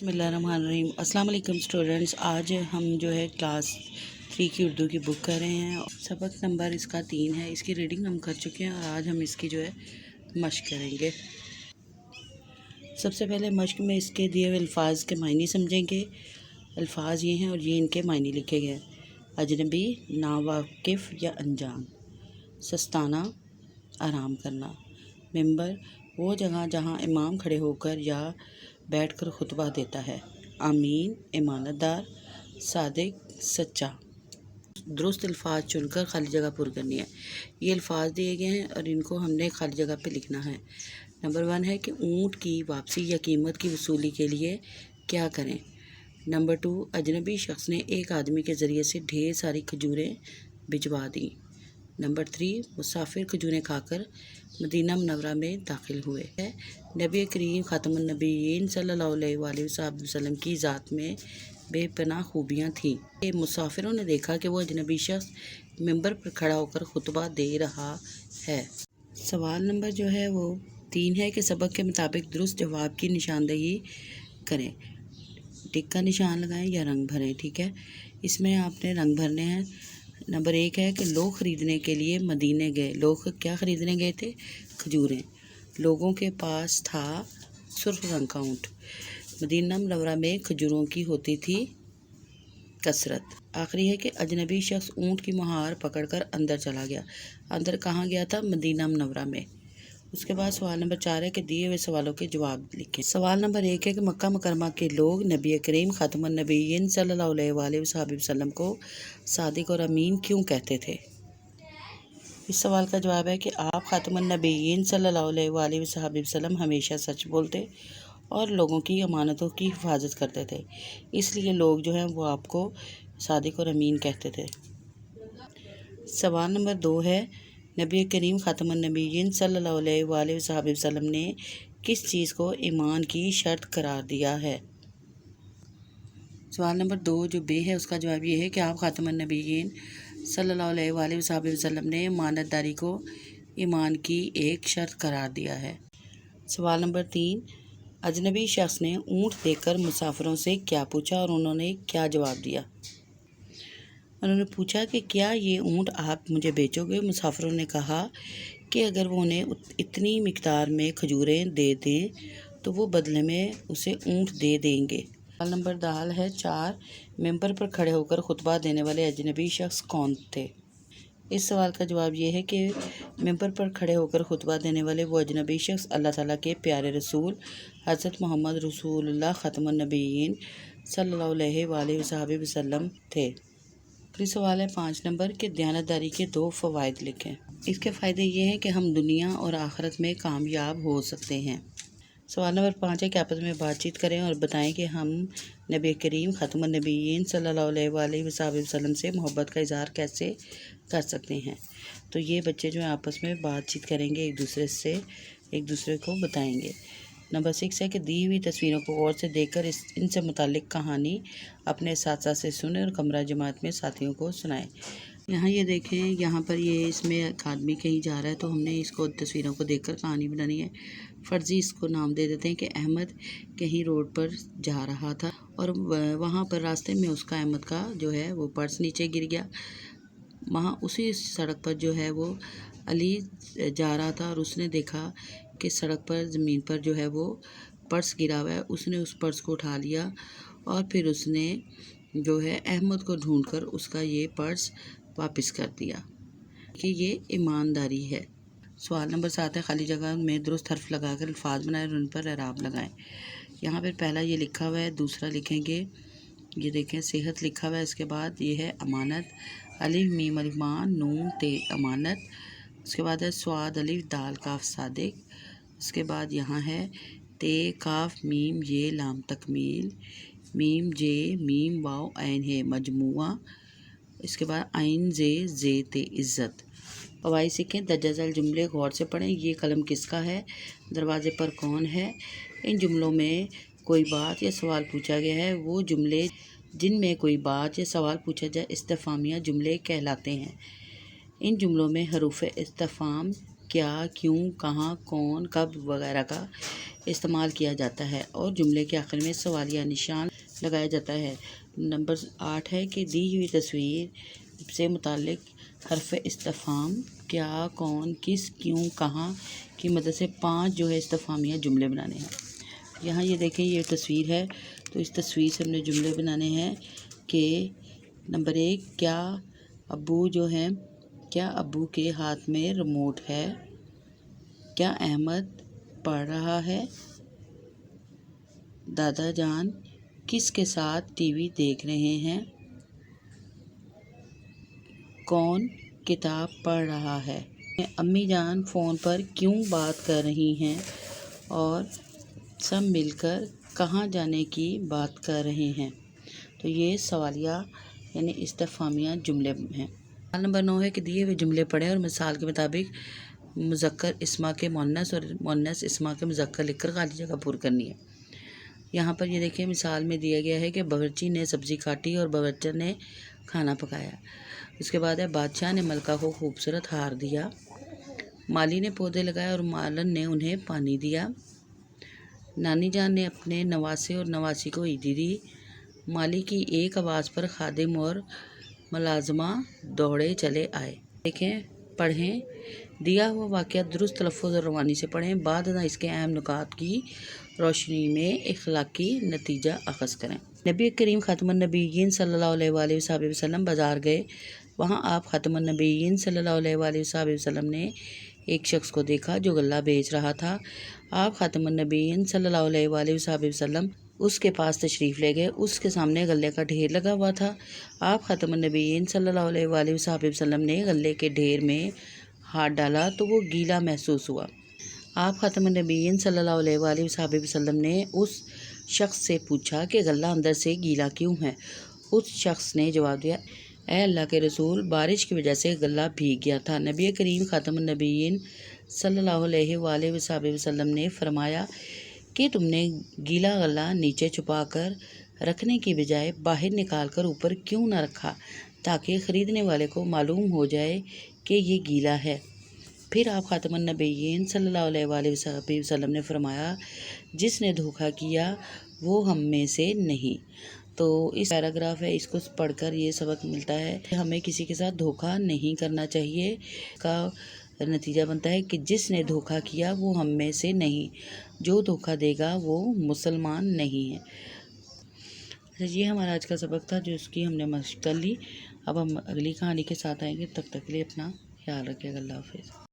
बिस्मिल्लाहिर्रहमानिर्रहीम। अस्सलाम वालेकुम स्टूडेंट्स। आज हम जो है क्लास 3 की उर्दू की बुक कर रहे हैं। सबक नंबर इसका 3 है। इसकी रीडिंग हम कर चुके हैं और आज हम इसकी जो है मश्क करेंगे। सबसे पहले मश्क में इसके दिए हुए अल्फाज के मायने समझेंगे। अल्फाज ये हैं और ये इनके मायने लिखे गए हैं। अजनबी, नावाकिफ़ या अनजान। सस्ताना, आराम करना। मिंबर, वो जगह जहाँ इमाम खड़े होकर या बैठकर खुतबा देता है। आमीन, ईमानदार। सादिक, सच्चा। दुरुस्त अल्फाज चुनकर खाली जगह पुर करनी है। ये अल्फाज दिए गए हैं और इनको हमने खाली जगह पे लिखना है। नंबर 1 है कि ऊँट की वापसी या कीमत की वसूली के लिए क्या करें। नंबर 2, अजनबी शख्स ने एक आदमी के ज़रिए से ढेर सारी खजूरें भिजवा दी। नंबर 3, मुसाफिर खजूरें खाकर मदीना मुनव्वरा में दाखिल हुए। नबी करीम ख़ातमुन नबीयीन सल्लल्लाहु अलैहि वसल्लम की ज़ात में बेपनाह खूबियाँ थीं। मुसाफिरों ने देखा कि वो अजनबी शख्स मिंबर पर खड़ा होकर खुतबा दे रहा है। सवाल नंबर जो है वो 3 है कि सबक के मुताबिक दुरुस्त जवाब की निशानदही करें। टिक का निशान लगाएं या रंग भरें। ठीक है, इसमें आपने रंग भरने हैं। नंबर 1 है कि लोग ख़रीदने के लिए मदीने गए। लोग क्या ख़रीदने गए थे? खजूरें। लोगों के पास था सुर्ख रंग का ऊँट। मदीना मुनव्वरा में खजूरों की होती थी कसरत। आखिरी है कि अजनबी शख्स ऊँट की मुहार पकड़कर अंदर चला गया। अंदर कहाँ गया था? मदीना मुनव्वरा में। उसके बाद सवाल नंबर 4 है कि दिए हुए सवालों के जवाब लिखें। सवाल नंबर 1 है कि मक्का मुकरमा के लोग नबी करीम ख़ातमुन नबीयीन सल्लल्लाहु अलैहि वसल्लम को सादिक और अमीन क्यों कहते थे। इस सवाल का जवाब है कि आप ख़ातमुन नबीयीन सल्लल्लाहु अलैहि वसल्लम हमेशा सच बोलते और लोगों की अमानतों की हिफाजत करते थे, इसलिए लोग जो हैं वो आपको सादिक और अमीन कहते थे। सवाल नंबर 2 है, नबी करीम ख़ातमुन नबीयीन सल्लल्लाहु अलैहि वसल्लम ने किस चीज़ को ईमान की शर्त करार दिया है। सवाल नंबर 2 जो बे है उसका जवाब ये है कि आप ख़ातमुन नबीयीन सल्लल्लाहु अलैहि वसल्लम ने ईमानदारी को ईमान की एक शर्त करार दिया है। सवाल नंबर 3, अजनबी शख्स ने ऊँट देखकर मुसाफिरों से क्या पूछा और उन्होंने क्या जवाब दिया। उन्होंने पूछा कि क्या ये ऊँट आप मुझे बेचोगे। मुसाफिरों ने कहा कि अगर वो उन्हें इतनी मिकदार में खजूरें दे दें तो वो बदले में उसे ऊँट दे देंगे। सवाल नंबर दाल है 4, मिंबर पर खड़े होकर खुतबा देने वाले अजनबी शख्स कौन थे। इस सवाल का जवाब ये है कि मिंबर पर खड़े होकर खुतबा देने वाले वो अजनबी शख्स अल्लाह ताला के प्यारे रसूल हज़रत मोहम्मद रसूलुल्लाह ख़ातमुन नबीयीन सल्लल्लाहु अलैहि वसल्लम थे। फिर सवाल है 5 नंबर के दयानतदारी के 2 फ़वाइद लिखें। इसके फ़ायदे ये हैं कि हम दुनिया और आखिरत में कामयाब हो सकते हैं। सवाल नंबर 5 है कि आपस में बातचीत करें और बताएं कि हम नबी करीम ख़ातमुन नबीयीन सल्लल्लाहु अलैहि वसल्लम से मोहब्बत का इज़हार कैसे कर सकते हैं। तो ये बच्चे जो हैं आपस में बातचीत करेंगे, एक दूसरे को बताएंगे। नंबर 6 है कि दी हुई तस्वीरों को गौर से देखकर इनसे मुताल्लिक़ कहानी अपने साथ से सुने और कमरा जमात में साथियों को सुनाएं। यहाँ ये देखें, यहाँ पर ये इसमें एक आदमी कहीं जा रहा है तो हमने इसको तस्वीरों को देखकर कहानी बनानी है। फ़र्ज़ी इसको नाम दे देते हैं कि अहमद कहीं रोड पर जा रहा था और वहाँ पर रास्ते में उसका अहमद का जो है वो पर्स नीचे गिर गया। वहाँ उसी सड़क पर जो है वो अली जा रहा था और उसने देखा कि सड़क पर ज़मीन पर जो है वो पर्स गिरा हुआ है। उसने उस पर्स को उठा लिया और फिर उसने जो है अहमद को ढूंढकर उसका ये पर्स वापस कर दिया कि ये ईमानदारी है। सवाल नंबर 7 है, खाली जगह में दुरुस्त हर्फ लगाकर अल्फाज बनाएं और उन पर एराब लगाएं। यहाँ पर पहला ये लिखा हुआ है, दूसरा लिखेंगे, ये देखें सेहत लिखा हुआ है। इसके बाद ये है अमानत, अलिफ मीम अलिफ मा नून ते अमानत। उसके बाद है स्वाद अलिफ दाल काफ सादिक। उसके बाद यहाँ है ते काफ मीम ये लाम तकमील, मीम जे मीम वाव ऐन है मजमुआ। इसके बाद आइन जे ते इज़्ज़त। फवाइद सीखें। दर्जल जुमले गौर से पढ़ें। ये कलम किसका है, दरवाजे पर कौन है। इन जुमलों में कोई बात या सवाल पूछा गया है। वो जुमले जिनमें कोई बात या सवाल पूछा जाए इस्तिफ़ामिया जुमले कहलाते हैं। इन जुमलों में हरूफ इस्तिफ़ाम کیا، کیوں، کہاں، کون، کب وغیرہ کا استعمال کیا جاتا ہے اور جملے کے آخر میں سوالیہ نشان لگایا جاتا ہے۔ نمبر 8 ہے کہ دی ہوئی تصویر سے متعلق حرف استفہام کیا، کون، کس، کیوں، کہاں کی مدد سے 5 جو ہے استفہامیہ جملے بنانے ہیں۔ یہاں یہ دیکھیں یہ تصویر ہے، تو اس تصویر سے ہم نے جملے بنانے ہیں کہ نمبر 1 کیا ابو کے ہاتھ میں ریموٹ ہے؟ کیا احمد پڑھ رہا ہے؟ دادا جان کس کے ساتھ ٹی وی دیکھ رہے ہیں؟ کون کتاب پڑھ رہا ہے؟ امی جان فون پر کیوں بات کر رہی ہیں اور سب مل کر کہاں جانے کی بات کر رہے ہیں؟ تو یہ سوالیہ یعنی استفہامیہ جملے ہیں۔ سوال نمبر 9 ہے کہ دیے ہوئے جملے پڑھیں اور مثال کے مطابق مذکر اسما کے مؤنث اور مؤنث اسما کے مذکر لکھ کر خالی جگہ پر کرنی ہے۔ یہاں پر یہ دیکھیں مثال میں دیا گیا ہے کہ باورچی نے سبزی کاٹی اور باورچی نے کھانا پکایا۔ اس کے بعد ہے بادشاہ نے ملکہ کو خوبصورت ہار دیا، مالی نے پودے لگائے اور مالن نے انہیں پانی دیا، نانی جان نے اپنے نواسے اور نواسی کو عیدی دی، مالی کی ایک آواز پر خادم اور ملازمہ دوڑے چلے آئے۔ دیکھیں پڑھیں دیا ہوا واقعہ درست تلفظ اور روانی سے پڑھیں، بعد ازاں اس کے اہم نکات کی روشنی میں اخلاقی نتیجہ اخذ کریں۔ نبی کریم خاتم النبیین صلی اللہ علیہ وآلہ وسلم بازار گئے، وہاں آپ خاتم النبیین صلی اللہ علیہ وآلہ وسلم نے ایک شخص کو دیکھا جو غلہ بیچ رہا تھا۔ آپ خاتم النبیین صلی اللہ علیہ وآلہ وسلم اس کے پاس تشریف لے گئے، اس کے سامنے غلے کا ڈھیر لگا ہوا تھا۔ آپ خاتم النبیین صلی اللہ علیہ وآلہ وسلم نے غلے کے ڈھیر میں ہاتھ ڈالا تو وہ گیلا محسوس ہوا۔ آپ خاتم النبیین صلی اللہ علیہ وآلہ وسلم نے اس شخص سے پوچھا کہ غلہ اندر سے گیلا کیوں ہے؟ اس شخص نے جواب دیا، اے اللہ کے رسول، بارش کی وجہ سے غلہ بھیگ گیا تھا۔ نبی کریم خاتم النبیین صلی اللہ علیہ وآلہ وسلم نے فرمایا کہ تم نے گیلا غلہ نیچے چھپا کر رکھنے کی بجائے باہر نکال کر اوپر کیوں نہ رکھا تاکہ خریدنے والے کو معلوم ہو جائے کہ یہ گیلا ہے؟ پھر آپ خاتم النبیین صلی اللہ علیہ وآلہ وسلم نے فرمایا، جس نے دھوکہ کیا وہ ہم میں سے نہیں۔ تو اس پیراگراف ہے، اس کو پڑھ کر یہ سبق ملتا ہے کہ ہمیں کسی کے ساتھ دھوکہ نہیں کرنا چاہیے۔ کا نتیجہ بنتا ہے کہ جس نے دھوکہ کیا وہ ہم میں سے نہیں، جو دھوکہ دے گا وہ مسلمان نہیں ہے۔ یہ ہمارا آج کا سبق تھا جو اس کی ہم نے مشق کر لی۔ اب ہم اگلی کہانی کے ساتھ آئیں گے، تب تک کے لیے اپنا خیال رکھیے گا۔ اللہ حافظ۔